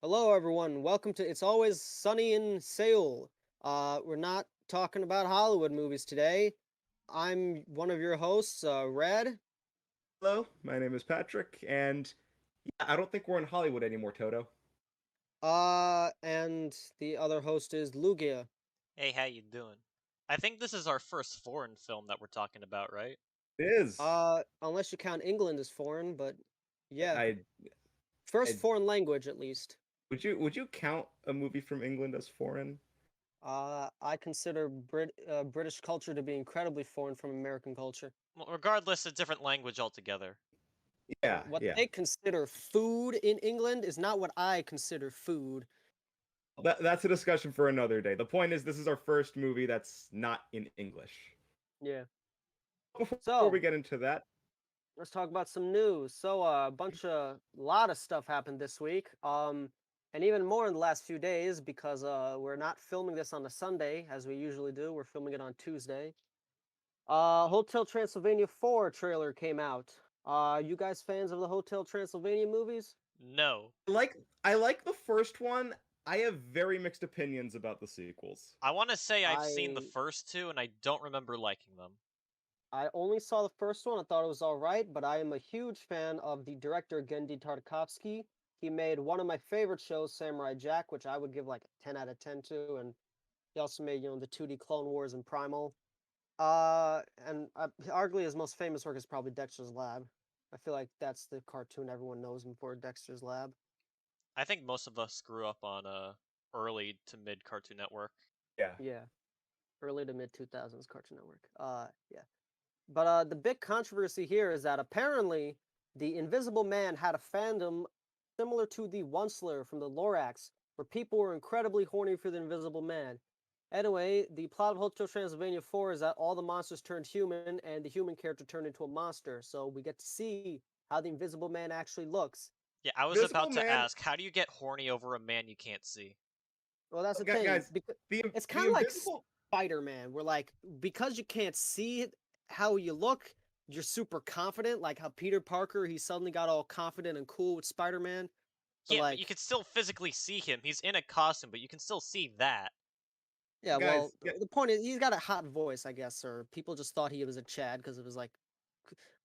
Hello, everyone. Welcome to It's Always Sunny in Seoul. We're not talking about Hollywood movies today. I'm one of your hosts, Red. Hello, my name is Patrick, and yeah, I don't think we're in Hollywood anymore, Toto. And the other host is Lugia. Hey, how you doing? I think this is our first foreign film that we're talking about, right? It is. Unless you count England as foreign, but yeah, I, first I foreign language at least. would you count a movie from England as foreign? I consider British culture to be incredibly foreign from American culture. Well, regardless, a different language altogether. Yeah, What yeah. they consider food in England is not what I consider food. That's a discussion for another day. The point is, this is our first movie that's not in English. Yeah. Before we So get into that, let's talk about some news. So lot of stuff happened this week. And even more in the last few days because we're not filming this on a Sunday as we usually do. We're filming it on Tuesday. Hotel Transylvania 4 trailer came out. You guys fans of the Hotel Transylvania movies? No. like I like the first one. I have very mixed opinions about the sequels. I want to say I've seen the I first two and I don't remember liking them. I only saw the first one. I thought it was all right, but I am a huge fan of the director Gendy Tartakovsky. He made one of my favorite shows, Samurai Jack, which I would give like a 10 out of 10 to, and he also made, the 2D Clone Wars and Primal. Arguably his most famous work is probably Dexter's Lab. I feel like that's the cartoon everyone knows him for, Dexter's Lab. I think most of us grew up on early to mid Cartoon Network. Yeah. Yeah, early to mid 2000s Cartoon Network. Yeah. But the big controversy here is that apparently the Invisible Man had a fandom similar to the Onceler from the Lorax, where people were incredibly horny for the Invisible Man. Anyway, the plot of Hotel Transylvania 4 is that all the monsters turned human and the human character turned into a monster, so we get to see how the Invisible Man actually looks. Yeah, I was Invisible about to Man, ask, how do you get horny over a man you can't see? Well, that's the thing. guys. Because The it's the kind of like Invisible Spider-Man, where like because you can't see how you look, you're super confident. Like how Peter Parker, he suddenly got all confident and cool with Spider-Man. But Yeah, but you like, can still physically see him. He's in a costume, but you can still see that. yeah, well, guys. the point is he's got a hot voice, I guess, or people just thought he was a Chad because it was like,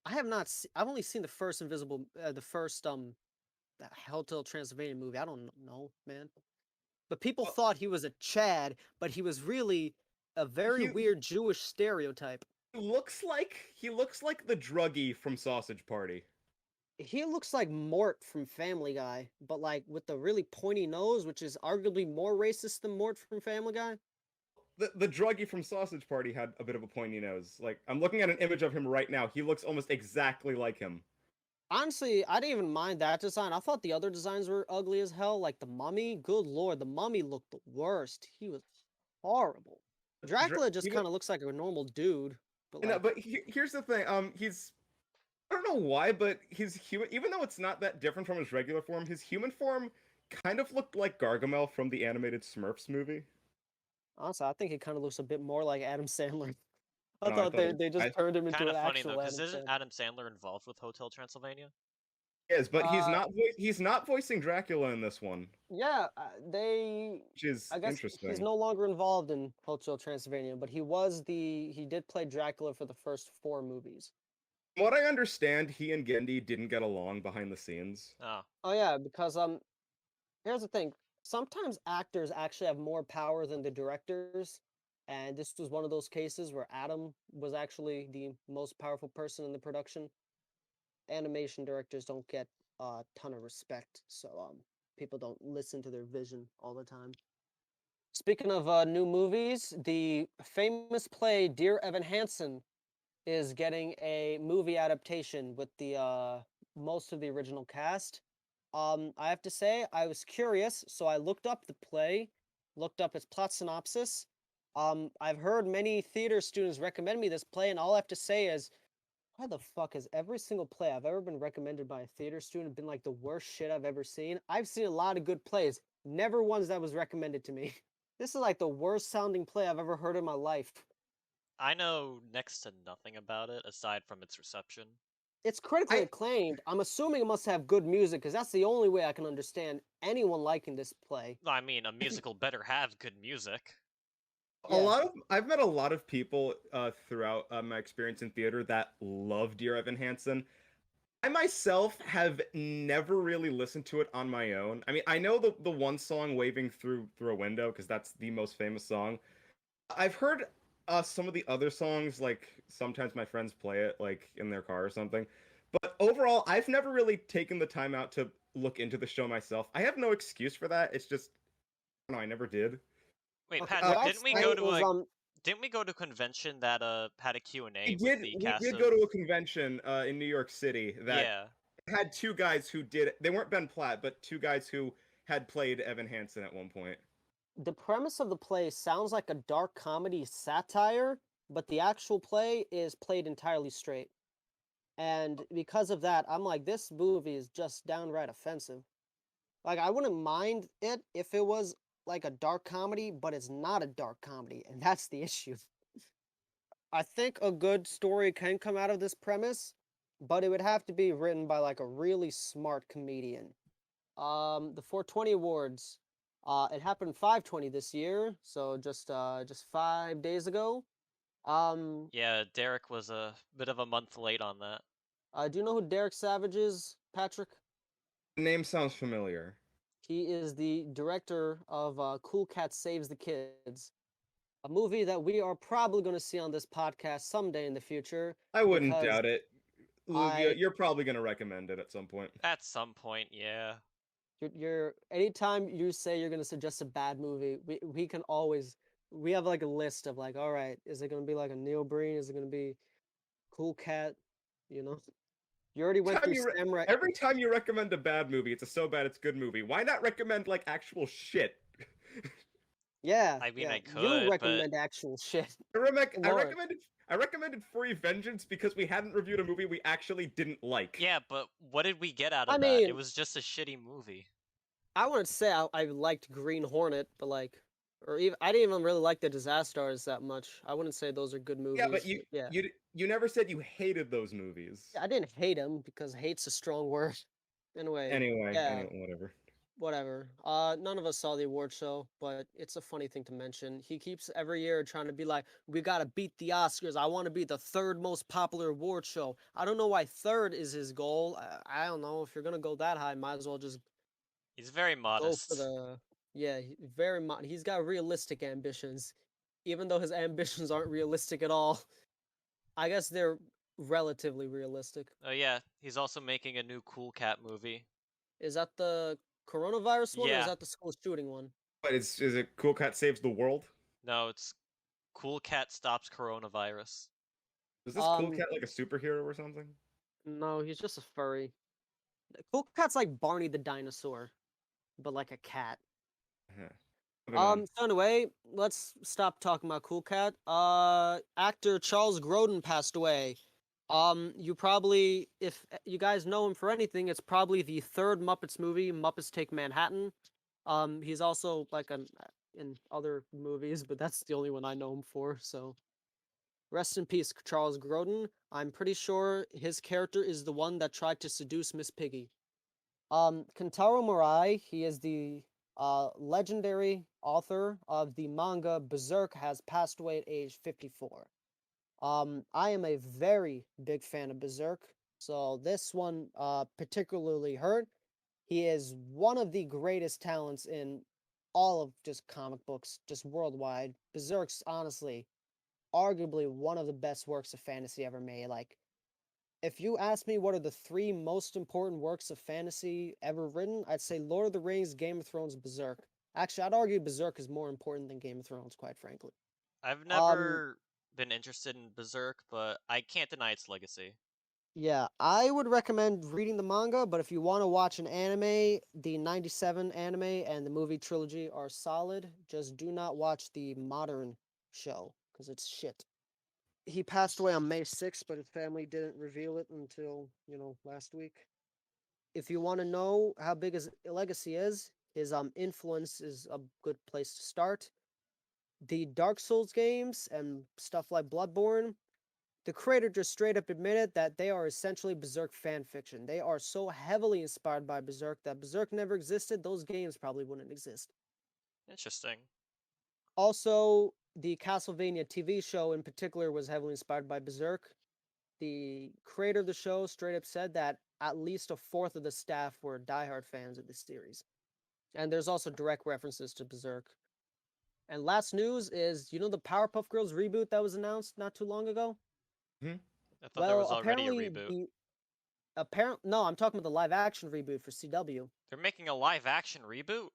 I have not. I've only seen the first the first that Hotel Transylvania movie. I don't know, man. But people Well, thought he was a Chad, but he was really a very he weird Jewish stereotype. he looks like the druggie from Sausage Party. He looks like Mort from Family Guy, but like with the really pointy nose, which is arguably more racist than Mort from Family Guy. The druggie from Sausage Party had a bit of a pointy nose. Like I'm looking at an image of him right now. He looks almost exactly like him. Honestly, I didn't even mind that design. I thought the other designs were ugly as hell. Like the Mummy, good lord, the Mummy looked the worst. He was horrible. Dracula just Even kind of looks like a normal dude, but no, like, but here's the thing. He's I don't know why, but his human, even though it's not that different from his regular form, his human form kind of looked like Gargamel from the animated Smurfs movie. honestly, I think he kind of looks a bit more like Adam Sandler. I No, I thought thought they I just turned him into Kind an of funny though, actual because Adam isn't Sandler. Adam Sandler involved with Hotel Transylvania? is, but Uh, he's not voicing Dracula in this one, yeah, they. which is I guess he's interesting. no longer involved in Hotel Transylvania, but he did play Dracula for the first four movies. From what I understand, he and Gendy didn't get along behind the scenes. Oh, Oh yeah, because here's the thing. Sometimes actors actually have more power than the directors, and this was one of those cases where Adam was actually the most powerful person in the production. Animation directors don't get a ton of respect, so people don't listen to their vision all the time. Speaking of new movies, the famous play Dear Evan Hansen is getting a movie adaptation with the most of the original cast. I have to say I was curious, so I looked up the play, looked up its plot synopsis. I've heard many theater students recommend me this play, and all I have to say is, why the fuck has every single play I've ever been recommended by a theater student been like the worst shit I've ever seen? I've seen a lot of good plays, never ones that was recommended to me. This is like the worst sounding play I've ever heard in my life. I know next to nothing about it aside from its reception. It's critically I acclaimed. I'm assuming it must have good music because that's the only way I can understand anyone liking this play. I mean, a musical better have good music. Yeah, I've met a lot of people throughout my experience in theater that love Dear Evan Hansen. I myself have never really listened to it on my own. I mean, I know the one song "Waving Through a Window" because that's the most famous song. I've heard some of the other songs, like sometimes my friends play it like in their car or something. But overall, I've never really taken the time out to look into the show myself. I have no excuse for that. It's just, I don't know, I never did. Wait, what Patrick, I'd say is didn't we go to a convention that had a We Q&A with did the we cast did of go to a convention in New York City that Yeah. had two guys who did they weren't Ben Platt, but two guys who had played Evan Hansen at one point. the premise of the play sounds like a dark comedy satire, but the actual play is played entirely straight. And because of that, I'm like, this movie is just downright offensive. Like, I wouldn't mind it if it was like a dark comedy, but it's not a dark comedy, and that's the issue. I think a good story can come out of this premise, but it would have to be written by like a really smart comedian. The 420 awards. It happened 520 this year, so just 5 days ago. Um, Yeah, Derek was a bit of a month late on that. do you know who Derek Savage is, Patrick? The name sounds familiar. He is the director of Cool Cat Saves the Kids, a movie that we are probably going to see on this podcast someday in the future I wouldn't because doubt it. Luke, I you're probably going to recommend it at some point. At some point, yeah. you're anytime you say you're gonna suggest a bad movie, we can always we have like a list of like, all right, is it gonna be like a Neil Breen? Is it gonna be Cool Cat? You know, you already went through Samurai. Every time you recommend a bad movie, it's a so bad it's good movie. Why not recommend like actual shit? Yeah, I mean, yeah. I You could, but recommend actual shit. I Lord. recommended Free Vengeance because we hadn't reviewed a movie we actually didn't like. yeah, but what did we get out I of that? It mean, was just a shitty movie. I wouldn't say I liked Green Hornet, but like, or even I didn't even really like the Disastars that much. I wouldn't say those are good Yeah, but movies. But yeah, you never said you hated those movies. I didn't hate him because hate's a strong word. Anyway, yeah. Anyway, whatever. Whatever. None of us saw the award show, but it's a funny thing to mention. He keeps every year trying to be like, we gotta beat the Oscars. I want to be the third most popular award show. I don't know why third is his goal. I don't know if you're gonna go that high, might as well just He's very go for modest. the. Yeah, he's got realistic ambitions, even though his ambitions aren't realistic at all. I guess they're relatively realistic. Oh yeah, he's also making a new Cool Cat movie. Is that the coronavirus one or is Yeah. that the school shooting one? But is it Cool Cat Saves the World? No, it's Cool Cat Stops Coronavirus. Is this Cool Um, Cat like a superhero or something? no, he's just a furry. Cool Cat's like Barney the dinosaur, but like a cat. Huh. Moving on. So anyway, let's stop talking about Cool Cat. Actor Charles Grodin passed away. You probably, if you guys know him for anything, it's probably the third Muppets movie, Muppets Take Manhattan. He's also like in other movies, but that's the only one I know him for. So rest in peace, Charles Grodin. I'm pretty sure his character is the one that tried to seduce Miss Piggy. Kentaro Mirai, he is the legendary author of the manga Berserk, has passed away at age 54. I am a very big fan of Berserk, so this one particularly hurt. He is one of the greatest talents in all of just comic books, just worldwide. Berserk's honestly arguably one of the best works of fantasy ever made. Like, if you ask me what are the three most important works of fantasy ever written, I'd say Lord of the Rings, Game of Thrones, Berserk. Actually, I'd argue Berserk is more important than Game of Thrones, quite frankly. I've Um, never been interested in Berserk, but I can't deny its legacy. yeah, I would recommend reading the manga, but if you want to watch an anime, the 97 anime and the movie trilogy are solid. Just do not watch the modern show, because it's shit. He passed away on May 6th, but his family didn't reveal it until, last week. If you want to know how big his legacy is, his influence is a good place to start. The Dark Souls games and stuff like Bloodborne, the creator just straight up admitted that they are essentially Berserk fan fiction. They are so heavily inspired by Berserk that Berserk never existed, those games probably wouldn't exist. Interesting. Also, the Castlevania TV show in particular was heavily inspired by Berserk. The creator of the show straight up said that at least a fourth of the staff were diehard fans of the series. And there's also direct references to Berserk. And last news is, the Powerpuff Girls reboot that was announced not too long ago? Hmm? I thought there Well, was already a reboot. no, I'm talking about the live action reboot for CW. They're making a live action reboot?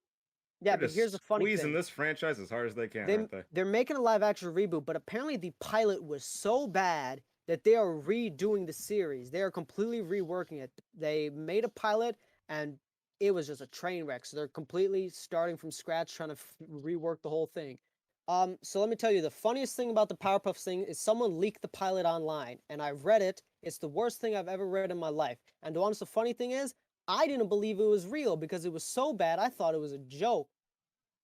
Yeah, They're but here's the just funny squeezing thing. this franchise as hard as they can, They aren't they? they're making a live action reboot, but apparently the pilot was so bad that they are redoing the series. They are completely reworking it. They made a pilot and it was just a train wreck. So they're completely starting from scratch, trying to rework the whole thing. So let me tell you, the funniest thing about the Powerpuff thing is someone leaked the pilot online, and I've read it. It's the worst thing I've ever read in my life. And the honest, the funny thing is, I didn't believe it was real because it was so bad. I thought it was a joke.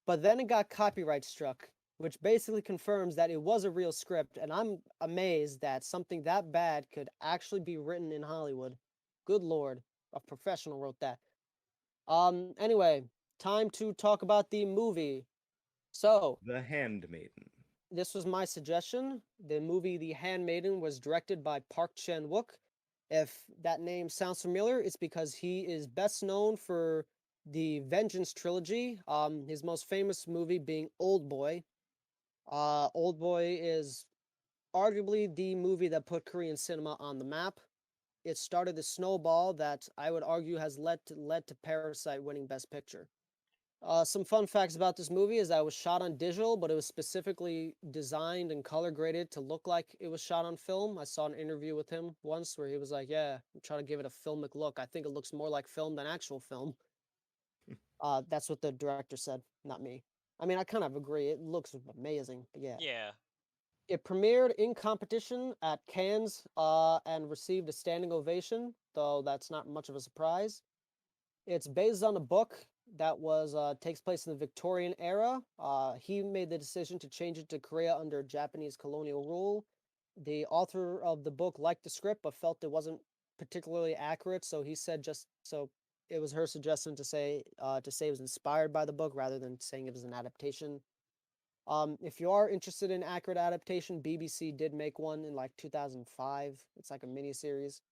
But then it got copyright struck, which basically confirms that it was a real script, and I'm amazed that something that bad could actually be written in Hollywood. Good lord, a professional wrote that. Anyway, time to talk about the movie. So, The Handmaiden. this was my suggestion. The movie The Handmaiden was directed by Park Chan-wook. If that name sounds familiar, it's because he is best known for the Vengeance trilogy. His most famous movie being Old Boy. Old Boy is arguably the movie that put Korean cinema on the map. It started the snowball that I would argue has led to Parasite winning Best Picture. Some fun facts about this movie is that it was shot on digital, but it was specifically designed and color graded to look like it was shot on film. I saw an interview with him once where he was like, "Yeah, I'm trying to give it a filmic look. I think it looks more like film than actual film." That's what the director said, not me. I mean, I kind of agree. It looks amazing, but yeah. Yeah. It premiered in competition at Cannes and received a standing ovation, though that's not much of a surprise. It's based on a book that was takes place in the Victorian era. He made the decision to change it to Korea under Japanese colonial rule. The author of the book liked the script but felt it wasn't particularly accurate, so he said just so it was her suggestion to say it was inspired by the book rather than saying it was an adaptation. If you are interested in accurate adaptation, BBC did make one in like 2005. It's like a mini series.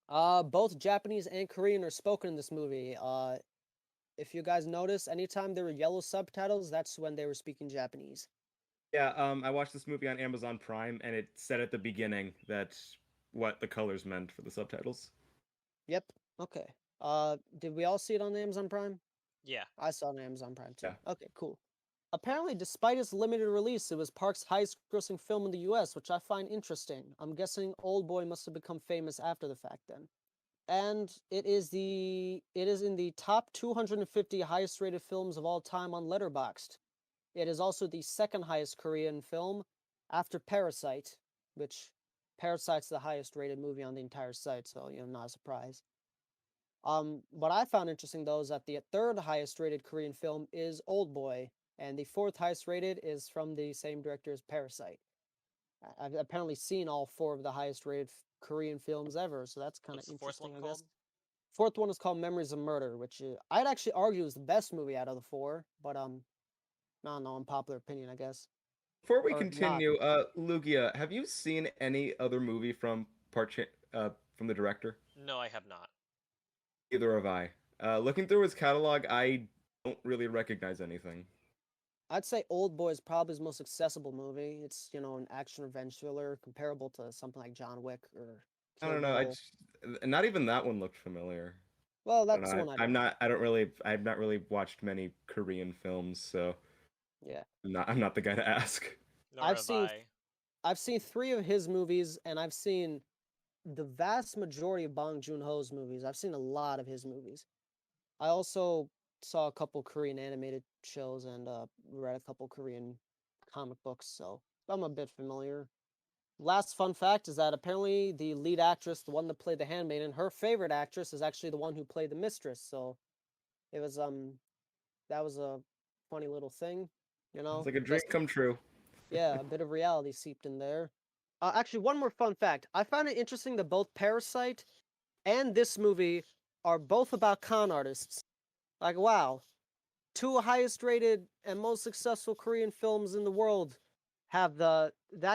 Both Japanese and Korean are spoken in this movie. If you guys notice, anytime there were yellow subtitles, that's when they were speaking Japanese. Yeah, I watched this movie on Amazon Prime, and it said at the beginning that what the colors meant for the subtitles. Yep. Okay. Did we all see it on Amazon Prime? Yeah. I saw it on Amazon Prime too. Yeah. Okay, cool. Apparently, despite its limited release, it was Park's highest grossing film in the US, which I find interesting. I'm guessing Old Boy must have become famous after the fact then. And it is in the top 250 highest rated films of all time on Letterboxd. It is also the second highest Korean film after Parasite, which Parasite's the highest rated movie on the entire site, so not a surprise. What I found interesting though is that the third highest rated Korean film is Old Boy, and the fourth highest rated is from the same director as Parasite. I've apparently seen all four of the highest rated Korean films ever, so that's kind of What's the fourth interesting, one I called? guess. Fourth one is called Memories of Murder, which I'd actually argue is the best movie out of the four, but I don't know, unpopular opinion, I guess, Before we or not. continue, Lugia, have you seen any other movie from from the director? No, I have not. Either have I. Looking through his catalog, I don't really recognize anything. I'd say Old Boy is probably his most accessible movie. It's an action revenge thriller comparable to something like John Wick or I Kill don't know. Bill. Not even that one looked familiar. Well, I don't that's the know. one I I'm don't. not. I don't really. I've not really watched many Korean films, so Yeah, I'm not the guy to ask. Nor I've have seen I. I've seen three of his movies, and I've seen the vast majority of Bong Joon-ho's movies. I've seen a lot of his movies. I also saw a couple Korean animated shows and read a couple Korean comic books, so I'm a bit familiar. Last fun fact is that apparently the lead actress, the one that played the handmaiden, her favorite actress is actually the one who played the mistress. So it was that was a funny little thing, It's like a dream just come true. yeah, a bit of reality seeped in there. Actually, one more fun fact. I found it interesting that both Parasite and this movie are both about con artists. Like, wow, two highest rated and most successful Korean films in the world have that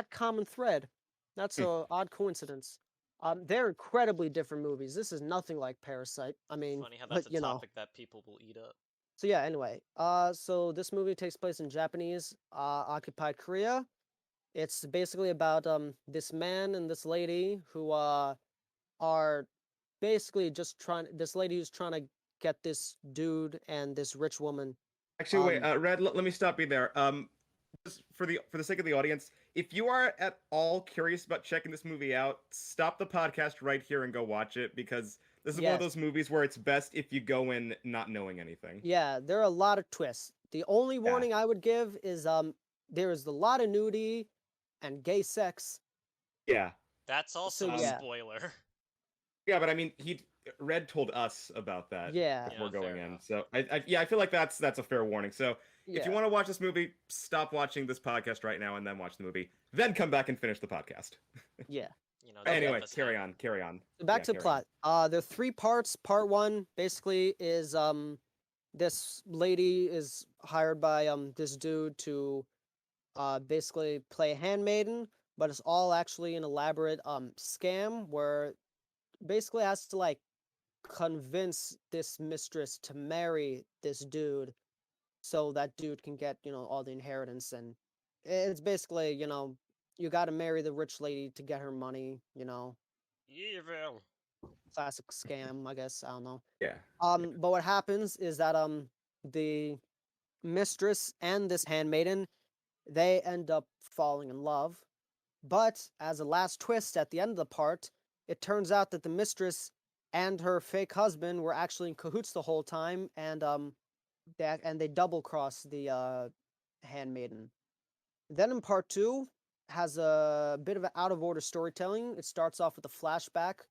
common thread. That's Hmm. a odd coincidence. They're incredibly different movies. This is nothing like Parasite. I mean, Funny how but that's a topic that people will eat up. So yeah. Anyway, so this movie takes place in Japanese occupied Korea. It's basically about this man and this lady who are basically just trying. This lady who's trying to get this dude and this rich woman. Actually, wait, Um, Red, let me stop you there. Just for the sake of the audience, if you are at all curious about checking this movie out, stop the podcast right here and go watch it because this is one of yes, those movies where it's best if you go in not knowing anything. yeah, there are a lot of twists. The only Yeah. warning I would give is there is a lot of nudity and gay sex. Yeah. That's So also a yeah, spoiler. Yeah, but I mean, he Red told us about that yeah, before Yeah, fair going in. enough. So I feel like that's a fair warning. So if you yeah, want to watch this movie, stop watching this podcast right now and then watch the movie. Then come back and finish the podcast. yeah. They'll Okay. leave Anyway, us carry hanging. on, carry on. So back Yeah, to the carry on. plot. There are three parts. Part one basically is this lady is hired by this dude to basically play handmaiden, but it's all actually an elaborate scam where basically has to like convince this mistress to marry this dude so that dude can get, all the inheritance. And it's basically, you got to marry the rich lady to get her money, Evil. classic scam, I guess. I don't know. Yeah. But what happens is that the mistress and this handmaiden, they end up falling in love. But as a last twist at the end of the part, it turns out that the mistress and her fake husband were actually in cahoots the whole time, and they double cross the handmaiden. Then in part two has a bit of an out of order storytelling. It starts off with a flashback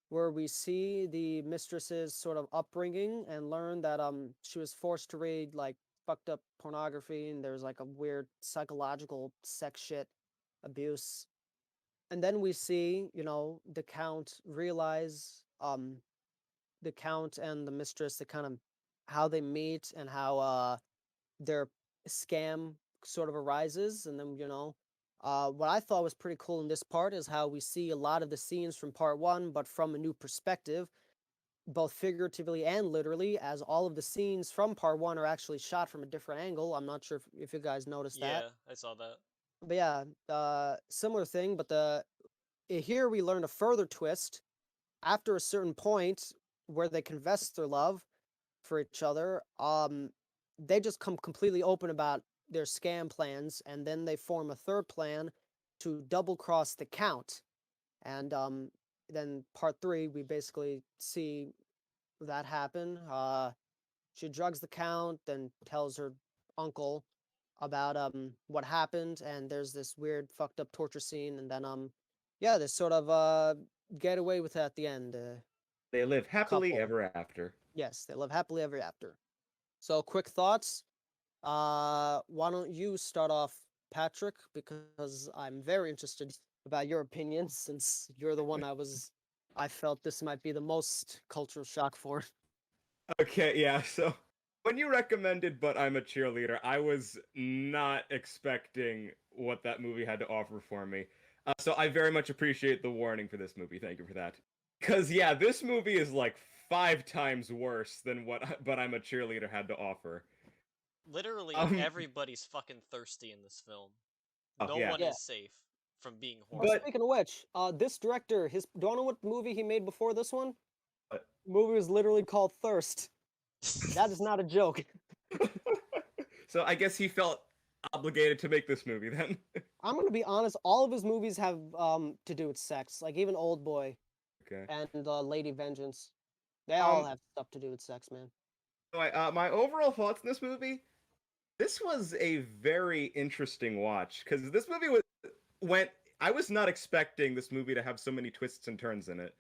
where we see the mistress's sort of upbringing and learn that she was forced to read like fucked up pornography, and there's like a weird psychological sex shit abuse. And then we see, the count realize the count and the mistress, the kind of how they meet and how their scam sort of arises. And then, what I thought was pretty cool in this part is how we see a lot of the scenes from part one, but from a new perspective, both figuratively and literally, as all of the scenes from part one are actually shot from a different angle. I'm not sure if you guys noticed that. Yeah, I saw that. But yeah, similar thing, but here we learn a further twist after a certain point where they confess their love for each other. They just come completely open about their scam plans, and then they form a third plan to double cross the count. And then part three, we basically see that happen. She drugs the count, then tells her uncle about what happened, and there's this weird fucked up torture scene, and then yeah, they sort of get away with it at the end. They live happily Couple. ever after. Yes, they live happily ever after. So quick thoughts. Why don't you start off, Patrick? Because I'm very interested about your opinion since you're the one I felt this might be the most cultural shock for. Okay, yeah. So when you recommended But I'm a Cheerleader, I was not expecting what that movie had to offer for me. So I very much appreciate the warning for this movie. Thank you for that. Because yeah, this movie is like 5 times worse than what But I'm a Cheerleader had to offer. Literally, Um, everybody's fucking thirsty in this film. oh No yeah, one Yeah. is safe from being Oh, horny. but speaking of which, this director, do you know what movie he made before this one? but- The movie was literally called Thirst. That is not a joke. so I guess he felt obligated to make this movie then. I'm gonna be honest. All of his movies have to do with sex. Like even Old Boy Okay. and Lady Vengeance. They all Um, have stuff to do with sex, man. my overall thoughts in this movie. This was a very interesting watch because this movie went. I was not expecting this movie to have so many twists and turns in it.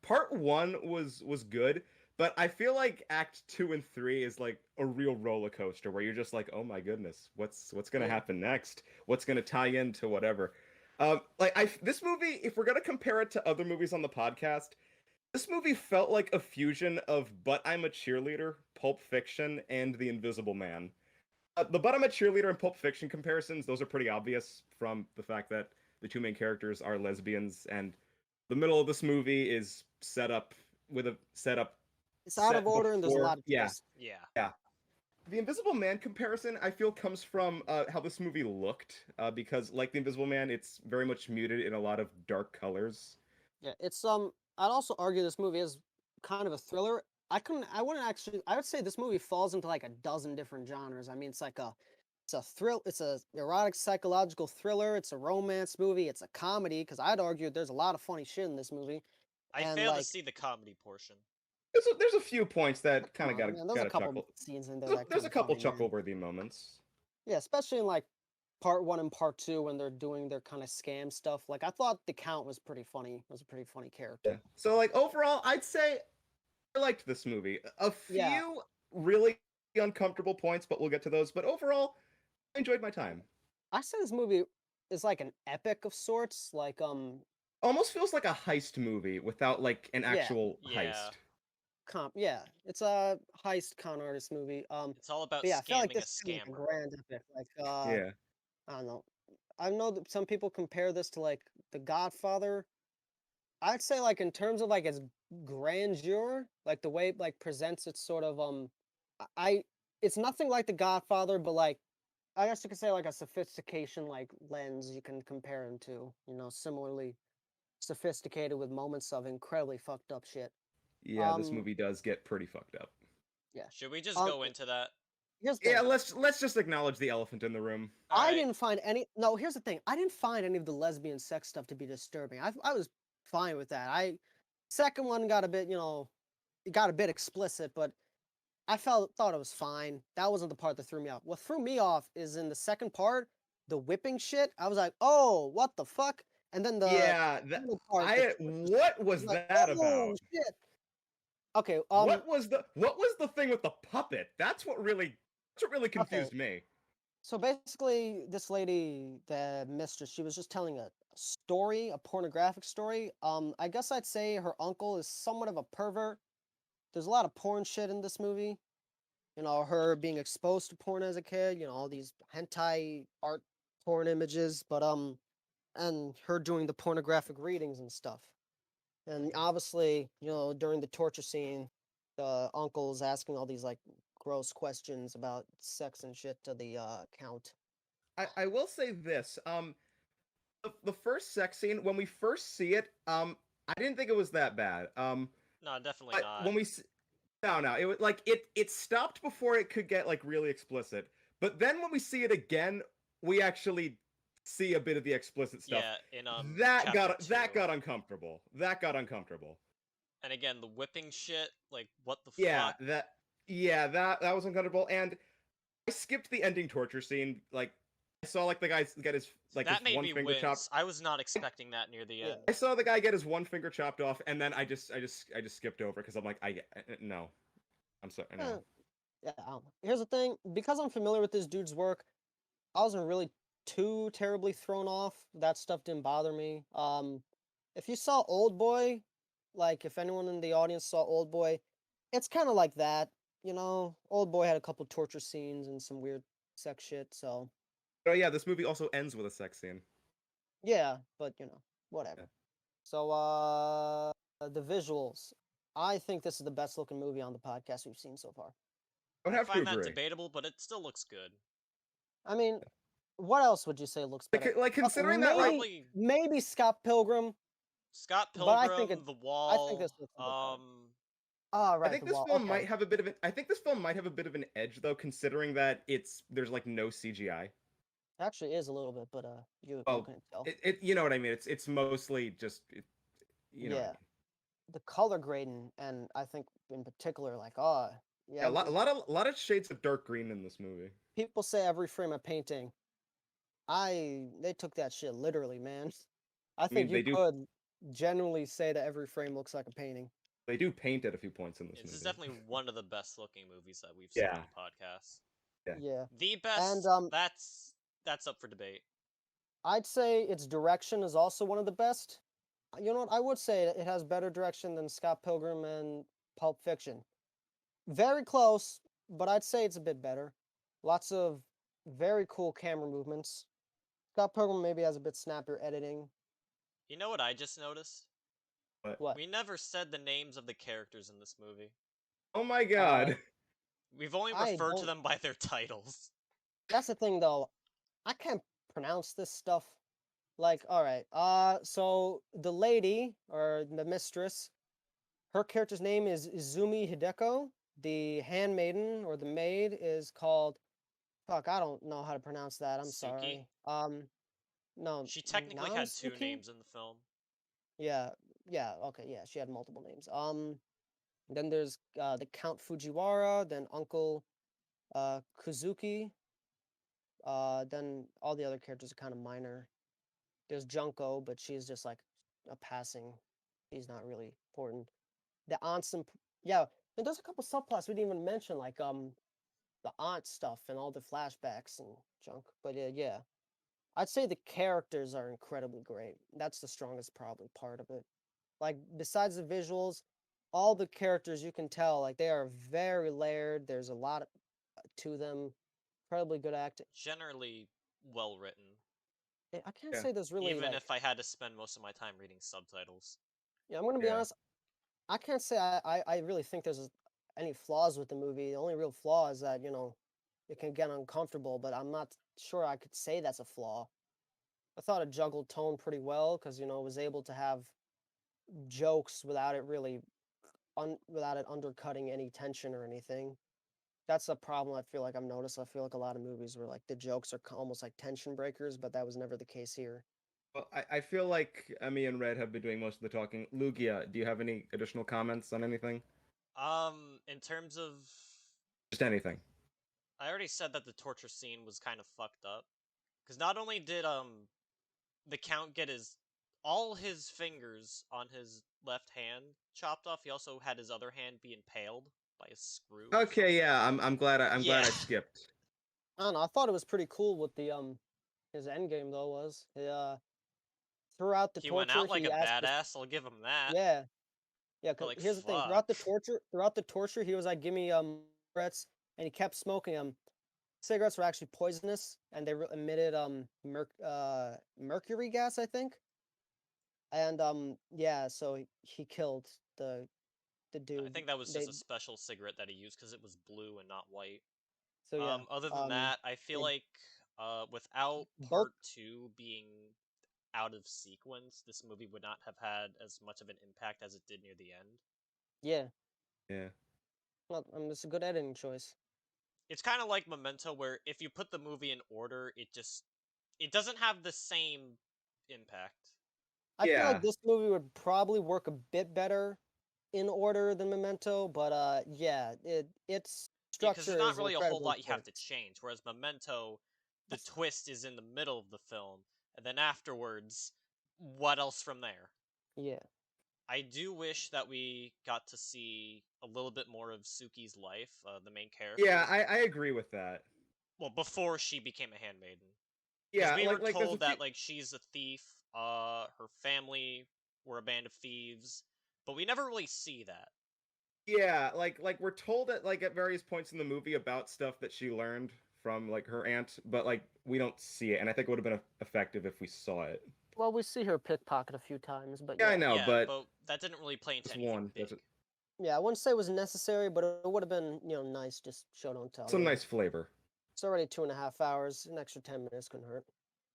Part one was good, but I feel like Act two and three is like a real roller coaster where you're just like, oh my goodness, what's gonna Yeah. happen next? What's gonna tie into whatever? This movie, if we're gonna compare it to other movies on the podcast, this movie felt like a fusion of But I'm a Cheerleader, Pulp Fiction, and The Invisible Man. The But I'm a Cheerleader and Pulp Fiction comparisons, those are pretty obvious from the fact that the two main characters are lesbians, and the middle of this movie is set up It's out of set order and there's a before. lot of Yeah, twists. Yeah. yeah. The Invisible Man comparison, I feel, comes from how this movie looked, because like The Invisible Man, it's very much muted in a lot of dark colors. Yeah, it's I'd also argue this movie is kind of a thriller. I wouldn't actually I would say this movie falls into like a dozen different genres. I mean, it's a thrill, it's a erotic psychological thriller, it's a romance movie, it's a comedy cuz I'd argue there's a lot of funny shit in this movie. I And failed to like see the comedy portion. There's a few points that come kind of on, man, there's a gotta couple chuckle. scenes in there that There's kind a of couple funny, man. chuckle-worthy moments. Yeah, especially in like part 1 and part 2 when they're doing their kind of scam stuff. Like I thought the Count was pretty funny. It was a pretty funny Yeah. character. So like overall, I'd say I liked this movie. A Yeah, few really uncomfortable points, but we'll get to those. But overall, I enjoyed my time. I say this movie is like an epic of sorts. Like Almost feels like a heist movie without like an yeah, actual Yeah. heist. yeah, it's a heist con artist movie. It's all about But yeah, I feel like scamming a this is like a scammer. grand epic. Like Yeah. I don't know. I know that some people compare this to like The Godfather. I'd say like in terms of like its grandeur, like the way it like presents its sort of it's nothing like The Godfather, but like I guess you could say like a sophistication like lens you can compare them to, similarly sophisticated with moments of incredibly fucked up shit. Yeah, this Um movie does get pretty fucked up. yeah. Should we just Um go into that? here's the Yeah, thing. let's just acknowledge the elephant in the room. I Alright. didn't find any no, here's the thing. I didn't find any of the lesbian sex stuff to be disturbing. I was fine with that. Second one got a bit, it got a bit explicit, but I thought it was fine. That wasn't the part that threw me off. What threw me off is in the second part, the whipping shit. I was like, "Oh, what the fuck?" And then the Yeah, middle part, the torture scene, what I was was like, that "Oh about? shit." Okay, What was the thing with the puppet? That's what really okay. confused me. So basically, this lady, the mistress, she was just telling a story, a pornographic story. I guess I'd say her uncle is somewhat of a pervert. There's a lot of porn shit in this movie. Her being exposed to porn as a kid, all these hentai art porn images, but and her doing the pornographic readings and stuff. And obviously, during the torture scene, the uncle's asking all these like gross questions about sex and shit to the count. I will say this. The first sex scene, when we first see it, I didn't think it was that bad. No, definitely But not. when we no, it was like it stopped before it could get like really explicit. But then when we see it again, we actually see a bit of the explicit stuff. Yeah, in That chapter that 2. got uncomfortable. That got uncomfortable. And again, the whipping shit, like what the Yeah, fuck? that was uncomfortable. And I skipped the ending torture scene. Like I saw like the guy get his That made one me finger chopped. wince. I was not expecting that near the Yeah. end. I saw the guy get his one finger chopped off, and then I just skipped over because I'm like no, I'm sorry Eh, no. yeah. I don't know. Here's the thing: because I'm familiar with this dude's work, I wasn't really too terribly thrown off. That stuff didn't bother me. If you saw Old Boy, like if anyone in the audience saw Old Boy, it's kind of like that. Old Boy had a couple torture scenes and some weird sex shit. So Oh yeah, this movie also ends with a sex scene. yeah, but Yeah. whatever. So the visuals. I think this is the best looking movie on the podcast we've seen so far. I would I have to find that agree. debatable, but it still looks good. I mean, what else would you say looks better? Like Okay, considering that like Probably maybe Scott Pilgrim, Scott but I think Pilgrim, The I think Wall. this looks a bit better. Ah, I right, think the this wall. film Okay, might have a bit of an I think this film might have a bit of an edge though, considering that there's like no CGI. actually is a little bit, but you Well, couldn't tell. it you know what I mean. It's mostly just you know what I Yeah, mean. the color grading, and I think in particular, like, Yeah, yeah, a lot of shades of dark green in this movie. people say every frame of painting. They took that shit literally, man. I I think mean, you could genuinely say that every frame looks like a painting. they do paint at a few points in this This is movie. definitely one of the best looking movies that we've seen Yeah. on the podcast. Yeah. Yeah, The and best, that's up for debate. I'd say its direction is also one of the best. You know what? I would say it has better direction than Scott Pilgrim and Pulp Fiction. Very close, but I'd say it's a bit better. Lots of very cool camera movements. Scott Pilgrim maybe has a bit snappier editing. You know what I just noticed? But What? We never said the names of the characters in this movie. oh my Uh, god. We've only I referred to don't. them by their titles. That's the thing, though. I can't pronounce this stuff. Like, all right. So the lady or the mistress, her character's name is Izumi Hideko. The handmaiden or the maid is called. Fuck, I don't know how to pronounce that. I'm Suki. sorry. No, She technically had two Namsuki. names in the film. Yeah, yeah. Okay, yeah. She had multiple names. Then there's the Count Fujiwara. Then Uncle Kuzuki. Then all the other characters are kind of minor. There's Junko, but she's just like a passing. She's not really important. The aunts and yeah, and there's a couple subplots we didn't even mention, like the aunt stuff and all the flashbacks and junk. But yeah, I'd say the characters are incredibly great. That's the strongest probably part of it. Like besides the visuals, all the characters you can tell like they are very layered. There's a lot to them. Incredibly good acting. Generally well written. I can't Yeah. say there's really Even like if I had to spend most of my time reading subtitles. yeah. I'm gonna be Yeah. honest. I can't say I really think there's any flaws with the movie. The only real flaw is that, it can get uncomfortable, but I'm not sure I could say that's a flaw. I thought it juggled tone pretty well because, it was able to have jokes without it really, without it undercutting any tension or anything. That's a problem I feel like I've noticed. I feel like a lot of movies where like the jokes are almost like tension breakers, but that was never the case here. Well, I feel like Emmy and Red have been doing most of the talking. Lugia, do you have any additional comments on anything? In terms of, Just anything. I already said that the torture scene was kind of fucked up. Because not only did, the Count get all his fingers on his left hand chopped off, he also had his other hand be impaled by a screw or something. Okay, yeah, I'm glad I Yeah. skipped. I don't know. I thought it was pretty cool what the his end game though was. Throughout the He went torture, out like he a asked this. badass, I'll give him that. Yeah, yeah. But 'Cause like, here's the thing: fuck. throughout the torture, he was like, "Give me cigarettes," and he kept smoking them. Cigarettes were actually poisonous, and they emitted mercury gas, I think. And yeah, so he killed the I dude. think that was just They a special cigarette that he used because it was blue and not white. so yeah Other than that, I feel they like without both part two being out of sequence, this movie would not have had as much of an impact as it did near the end. yeah. Yeah. Well, it's a good editing choice. It's kind of like Memento, where if you put the movie in order, it doesn't have the same impact. I feel like Yeah. this movie would probably work a bit better in order than Memento, but yeah, its Yeah, because structure there's not is really a whole incredibly lot you have to important. change. Whereas Memento, the That's twist is in the middle of the film, and then afterwards, what else from there? yeah. I do wish that we got to see a little bit more of Suki's life, the main Yeah, character. I agree with that. Well, before she became a handmaiden, because Yeah, we were like there's a told few. that like she's a thief. Her family were a band of thieves, but we never really see that. Yeah, like we're told at various points in the movie about stuff that she learned from like her aunt, but like we don't see it, and I think it would have been effective if we saw it. Well, we see her pickpocket a few times, but Yeah, I yeah. know, Yeah, but but that didn't really play into just anything one. That's big. Yeah, I wouldn't say it was necessary, but it would have been, nice, just show don't tell, some nice flavor. It's already 2.5 hours. An extra 10 minutes couldn't hurt.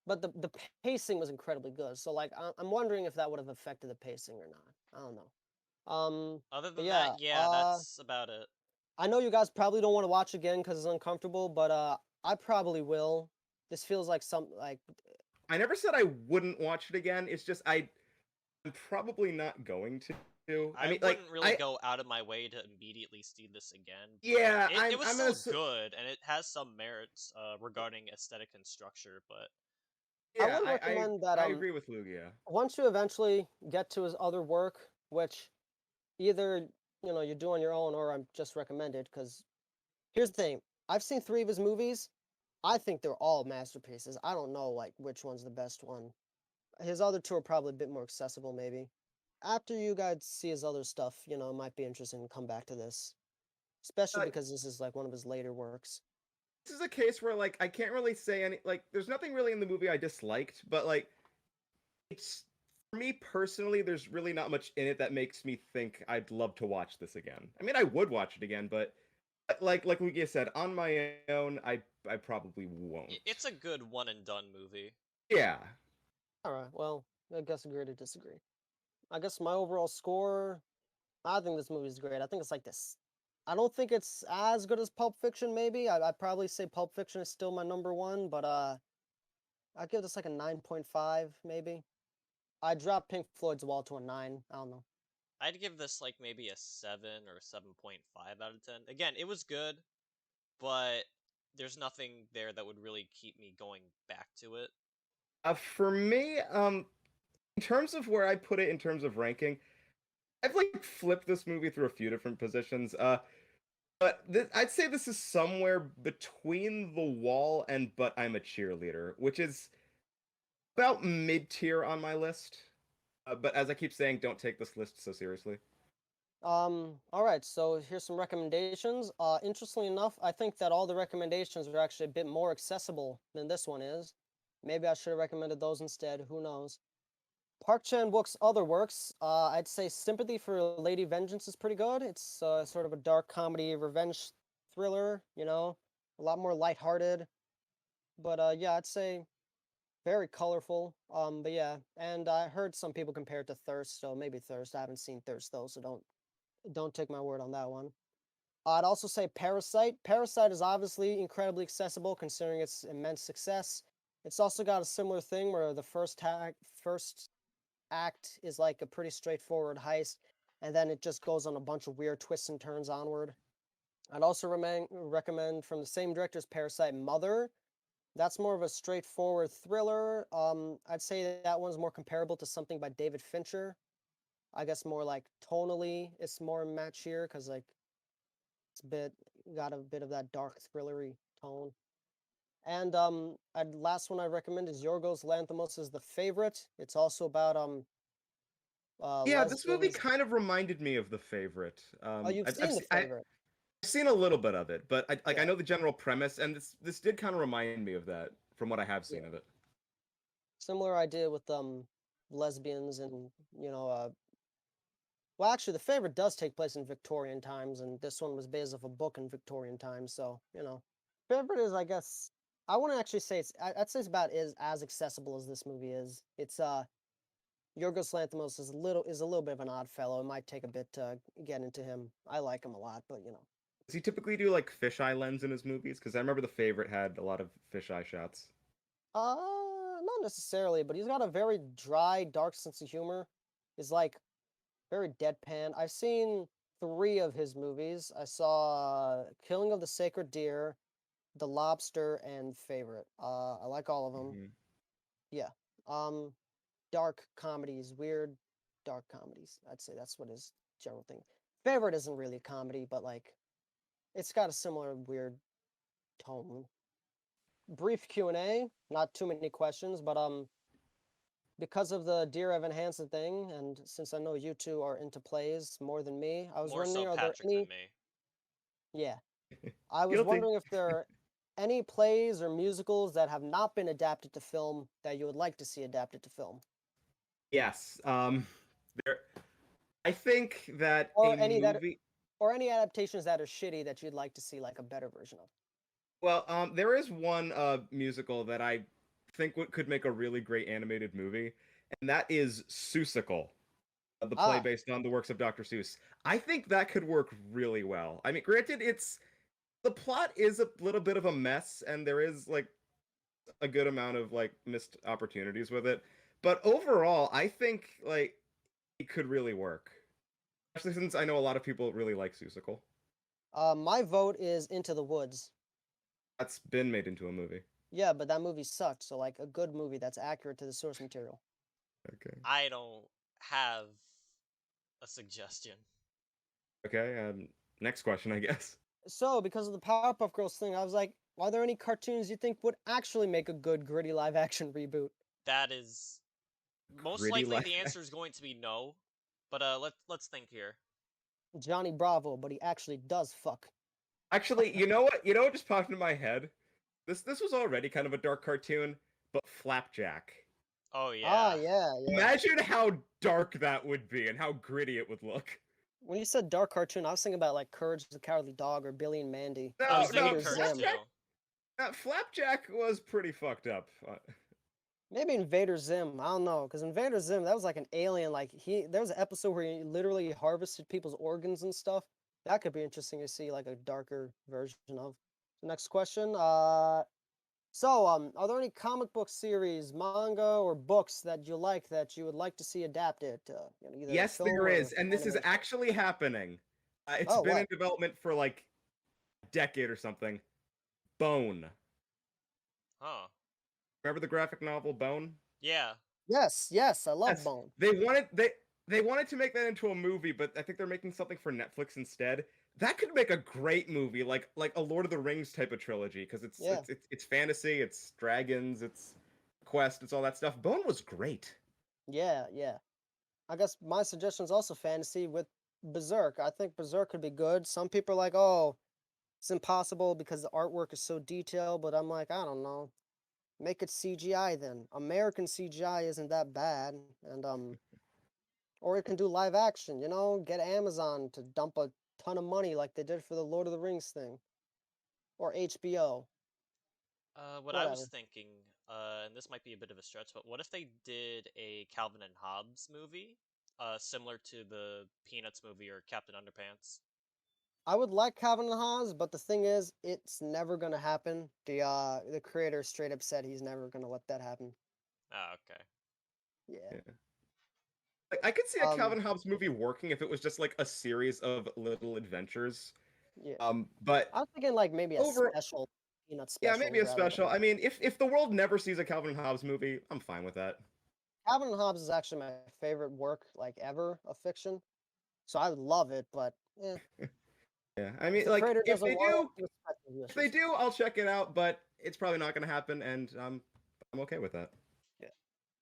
But the pacing was incredibly good. So like I'm wondering if that would have affected the pacing or not. I don't know. Other But than yeah, that, yeah, that's about it. I know you guys probably don't want to watch again because it's uncomfortable, but I probably will. This feels like some like I never said I wouldn't watch it again. It's just I'm probably not going to. I I mean, like wouldn't really go out of my way to immediately see this again, but yeah, it was I'm still gonna good, and it has some merits regarding aesthetic and structure, but I yeah, would recommend that I agree with Lugia. once you eventually get to his other work, which either you do on your own or I'm just recommended because here's the thing. I've seen 3 of his movies. I think they're all masterpieces. I don't know like which one's the best one. His other two are probably a bit more accessible, maybe. After you guys see his other stuff, you know, it might be interesting to come back to this, especially Uh, because this is like one of his later works. this is a case where like I can't really say any like there's nothing really in the movie I disliked, but like it's for me personally, there's really not much in it that makes me think I'd love to watch this again. I mean, I would watch it again, but like Lugia said, on my own, I probably won't. It's a good one and done movie. Yeah. All right, well, I guess agree to disagree. I guess my overall score, I think this movie is great. I think it's like this. I don't think it's as good as Pulp Fiction, maybe. I'd probably say Pulp Fiction is still my number one, but I'd give this like a 9.5, maybe. I dropped Pink Floyd's Wall to a 9. I don't know. I'd give this like maybe a 7 or 7.5 out of 10. Again, it was good, but there's nothing there that would really keep me going back to it. For me, in terms of where I put it in terms of ranking, I've like flipped this movie through a few different positions. But I'd say this is somewhere between The Wall and But I'm a Cheerleader, which is about mid tier on my list. But as I keep saying, don't take this list so seriously. All right, so here's some recommendations. Interestingly enough, I think that all the recommendations are actually a bit more accessible than this one is. Maybe I should have recommended those instead, who knows. Park Chan-wook's other works, I'd say Sympathy for Lady Vengeance is pretty good. It's sort of a dark comedy revenge thriller, you know, a lot more lighthearted. But yeah, I'd say very colorful. But yeah, and I heard some people compare it to Thirst, so maybe Thirst. I haven't seen Thirst though, so don't take my word on that one. I'd also say Parasite. Parasite is obviously incredibly accessible considering its immense success. It's also got a similar thing where the first act is like a pretty straightforward heist, and then it just goes on a bunch of weird twists and turns onward. I'd also recommend from the same director's Parasite Mother. That's more of a straightforward thriller. I'd say that one's more comparable to something by David Fincher. I guess more like tonally, it's more match here because like it's got a bit of that dark thrillery tone. And last one I recommend is Yorgos Lanthimos' is The Favorite. It's also about Yeah, this movie lesbians. kind of reminded me of The Favorite. Oh, you've seen The I've Favorite. seen a little bit of it, but I Yeah, know the general premise, and this did kind of remind me of that from what I have yeah. seen of it. Similar idea with lesbians and well, actually, The Favorite does take place in Victorian times, and this one was based off a book in Victorian times. So Favorite is, I guess, I wouldn't actually say I'd say it's about as accessible as this movie is. It's Yorgos Lanthimos is a little bit of an odd fellow. It might take a bit to get into him. I like him a lot, but Does he typically do like fisheye lens in his movies? Because I remember The Favorite had a lot of fisheye shots. not necessarily, but he's got a very dry, dark sense of humor. He's like very deadpan. I've seen three of his movies. I saw Killing of the Sacred Deer, The Lobster, and Favorite. I like all of them. Hmm. Yeah. Um, dark comedies, weird dark comedies. I'd say that's what his general thing. Favorite isn't really a comedy, but like it's got a similar weird tone. Brief Q&A, not too many questions, but because of the Dear Evan Hansen thing, and since I know you two are into plays more than me, I was More so wondering, are there Patrick than any? me. Yeah, I was Guilty. wondering if there are any plays or musicals that have not been adapted to film that you would like to see adapted to film, Yes. There. I think that a or movie. any adaptations that are shitty that you'd like to see like a better version of. Well, there is one musical that I think could make a really great animated movie, and that is Seussical, the play Ah, based on the works of Dr. Seuss. I think that could work really well. I mean, granted, it's the plot is a little bit of a mess, and there is like a good amount of like missed opportunities with it, but overall, I think like it could really work. Especially since I know a lot of people really like Seussical. my vote is Into the Woods. That's been made into a movie. Yeah, but that movie sucked. So like a good movie that's accurate to the source material. Okay. I don't have a suggestion. Okay. Next question, I guess. So because of the Powerpuff Girls thing, I was like, are there any cartoons you think would actually make a good gritty live action reboot? That is most Gritty likely life. the answer is going to be no. But let's think here. Johnny Bravo, but he actually does fuck. Actually, you know what? You know what just popped into my head? This was already kind of a dark cartoon, but Flapjack. Oh Ah, yeah. yeah. Imagine how dark that would be and how gritty it would look. When you said dark cartoon, I was thinking about like Courage the Cowardly Dog or Billy and Mandy. I No, was Or no, thinking Invader Courage Zim. too. Flapjack was pretty fucked up. Maybe Invader Zim. I don't know, because Invader Zim, that was like an alien. Like there was an episode where he literally harvested people's organs and stuff. That could be interesting to see, like a darker version of. The next question. Are there any comic book series, manga, or books that you like that you would like to see adapted, either Yes, film there or is, and this is animation? actually happening. It's Oh, been in what? development for like a decade or something. Bone. Huh. Remember the graphic novel Bone? Yeah. Yes, I love Yes. Bone. They wanted to make that into a movie, but I think they're making something for Netflix instead. That could make a great movie, like a Lord of the Rings type of trilogy, because Yeah. it's fantasy, it's dragons, it's quest, it's all that stuff. Bone was great. Yeah. I guess my suggestion is also fantasy with Berserk. I think Berserk could be good. Some people are like, oh, it's impossible because the artwork is so detailed, but I'm like, I don't know. Make it CGI then. American CGI isn't that bad. And or it can do live action, get Amazon to dump a ton of money like they did for the Lord of the Rings thing. Or HBO. What I was Whatever. thinking, and this might be a bit of a stretch, but what if they did a Calvin and Hobbes movie, similar to the Peanuts movie or Captain Underpants? I would like Calvin and Hobbes, but the thing is, it's never gonna happen. The creator straight up said he's never gonna let that happen. Ah, okay. Yeah. Yeah. Like, I could see a Um, Calvin Hobbes movie working if it was just like a series of little adventures. yeah. But I was thinking like maybe a over, special, peanut yeah, special maybe a rather special. than I mean, if the world never sees a Calvin Hobbes movie, I'm fine with that. Calvin and Hobbes is actually my favorite work like ever of fiction. So I would love it, but Yeah, I if mean, the like creator doesn't want it, respect his if they wishes. do, I'll check it out. But it's probably not going to happen, and I'm okay with that. Yeah.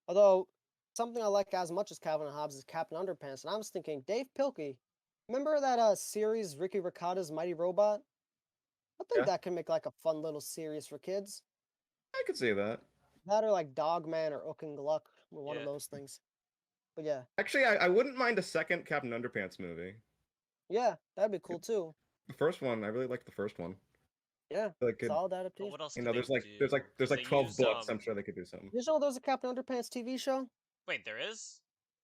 Although something I like as much as Calvin and Hobbes is Captain Underpants, and I was thinking Dave Pilkey. Remember that series Ricky Ricotta's Mighty Robot? I think Yeah, that can make like a fun little series for kids. I could see that. That or like Dogman or Ook and Gluck, or one of Yeah. those things. But yeah, Actually, I wouldn't mind a second Captain Underpants movie. yeah, that'd be cool too. The first one, I really liked the first one. Yeah, Like, could solid But adaptation. what else you could know, they there's do? there's 'Cause like they 12 used books. I'm sure they could do something. Did you know there's a Captain Underpants TV show Wait, there is?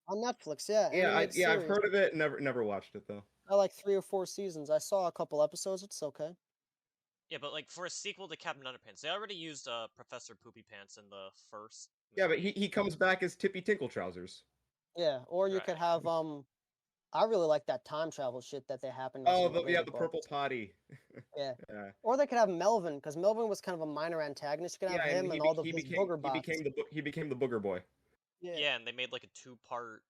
on Netflix? Yeah, Yeah, animated I've series. heard of it. Never watched it though. I like 3 or 4 seasons. I saw a couple episodes. It's okay. Yeah, but like for a sequel to Captain Underpants, they already used Professor Poopy Pants in the first Yeah, but movie. he comes back as Tippy Tinkle Trousers. Yeah, or you could Right. have I really like that time travel shit that they happen in some Oh, of the yeah, later the purple books. potty. Yeah. Yeah, Or they could have Melvin, because Melvin was kind of a minor antagonist. You could have yeah, and him and all of his booger bots. he became the booger boy. Yeah. Yeah, and they made like a two-part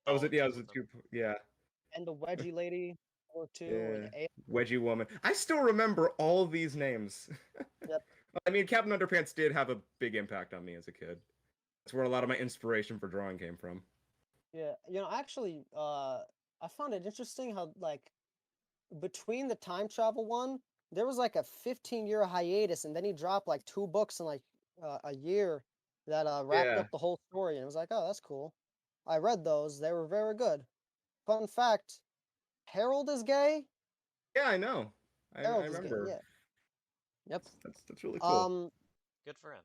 That was it. Yeah, anthology it was a with him. two. Yeah, And the wedgie lady or two yeah. and A. Wedgie woman. I still remember all these names. Yep. I mean, Captain Underpants did have a big impact on me as a kid. That's where a lot of my inspiration for drawing came from. Yeah. Actually, I found it interesting how like between the time travel one, there was like a 15-year hiatus, and then he dropped like 2 books in like a year that wrapped Yeah, up the whole story, and it was like, oh, that's cool. I read those; they were very good. Fun fact: Harold is gay. yeah, I know. I Harold is gay. remember. Yeah. Yep. That's really cool. Um. Good for him.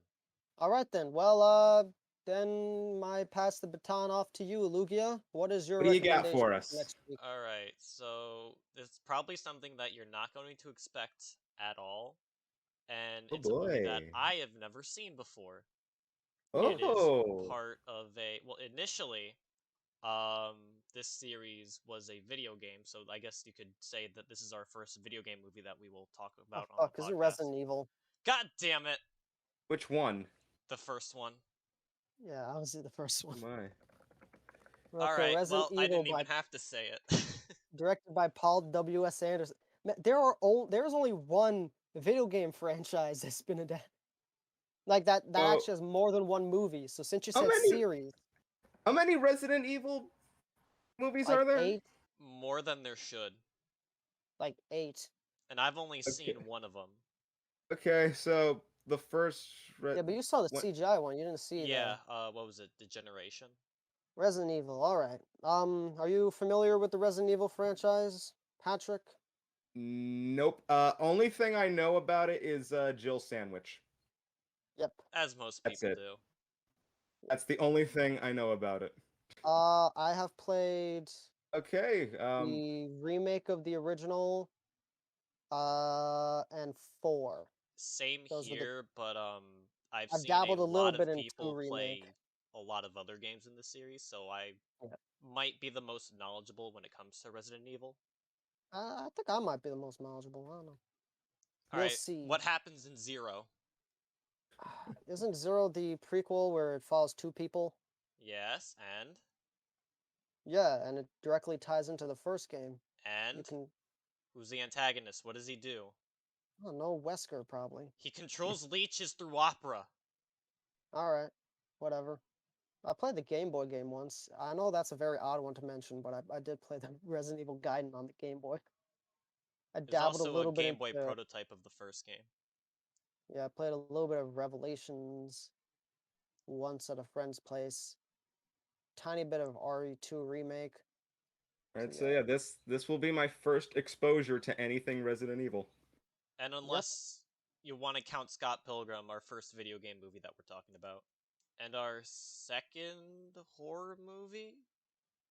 All right then. Well, then I pass the baton off to you, Lugia. What is your What do you got recommendation for for us? next week? All right, so it's probably something that you're not going to expect at all, and Oh it's a movie that boy. I have never seen before. It is Oh. part of a well, initially, this series was a video game, so I guess you could say that this is our first video game movie that we will talk Oh about on fuck! the Is it podcast. Resident Evil? God damn it, Which one? the first one. Yeah, obviously the first Oh one. my. All Okay, right, Resident well, I Evil didn't even have to say it. directed by Paul W.S. Anderson. There's only one video game franchise that's been adapted. Like that So actually has more than one movie. So since you how said many series, how many Resident Evil movies like are there? eight, More than there should. like eight. And I've only Okay. seen one of them. Okay, so the first Yeah, but you saw the what CGI one. You didn't see Yeah, the what was it? Degeneration? Resident Evil. All right. Are you familiar with the Resident Evil franchise, Patrick? Nope. Only thing I know about it is Jill Sandwich. Yep. As most That's people it. do. That's the only thing I know about it. I have played Okay. the remake of the original, and 4. Same Those were the. here, but I've I've seen a dabbled a little lot bit of in 2 people remake. play a lot of other games in the series, so I Yeah. might be the most knowledgeable when it comes to Resident Evil. I think I might be the most knowledgeable. I don't know. We'll Alright, see. what happens in Zero? Isn't Zero the prequel where it follows 2 people? Yes, and? Yeah, and it directly ties into the first game. You And? can. Who's the antagonist? What does he do? I don't know, Wesker probably. He controls leeches through opera. All right, whatever. I played the Game Boy game once. I know that's a very odd one to mention, but I did play the Resident Evil Gaiden on the Game Boy. I There's dabbled a also a little bit Game Boy into. prototype of the first game. Yeah, I played a little bit of Revelations once at a friend's place. Tiny bit of RE2 remake. So Alright, so yeah. yeah, this will be my first exposure to anything Resident Evil. And Yep. unless you want to count Scott Pilgrim, our first video game movie that we're talking about. And our second horror movie?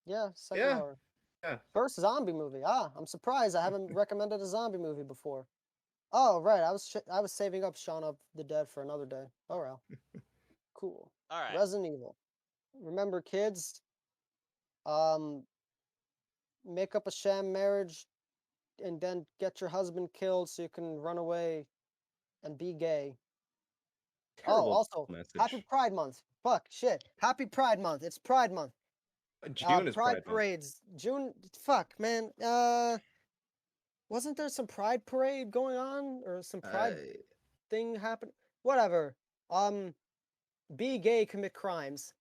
Yeah, second Yeah, horror. yeah. First zombie movie. I'm surprised I haven't recommended a zombie movie before. Oh, right. I was saving up Shaun of the Dead for another day. Oh well. Cool. Alright. Resident Evil. Remember, kids, um, make up a sham marriage and then get your husband killed so you can run away and be gay. Oh, Terrible also, Happy message. Pride Month. Fuck, shit. Happy Pride Month. It's Pride Month. June is Pride Pride Month. parades. June. Fuck, man. Wasn't there some Pride parade going on or some Pride Uh, thing happen? Whatever. Be gay, commit crimes.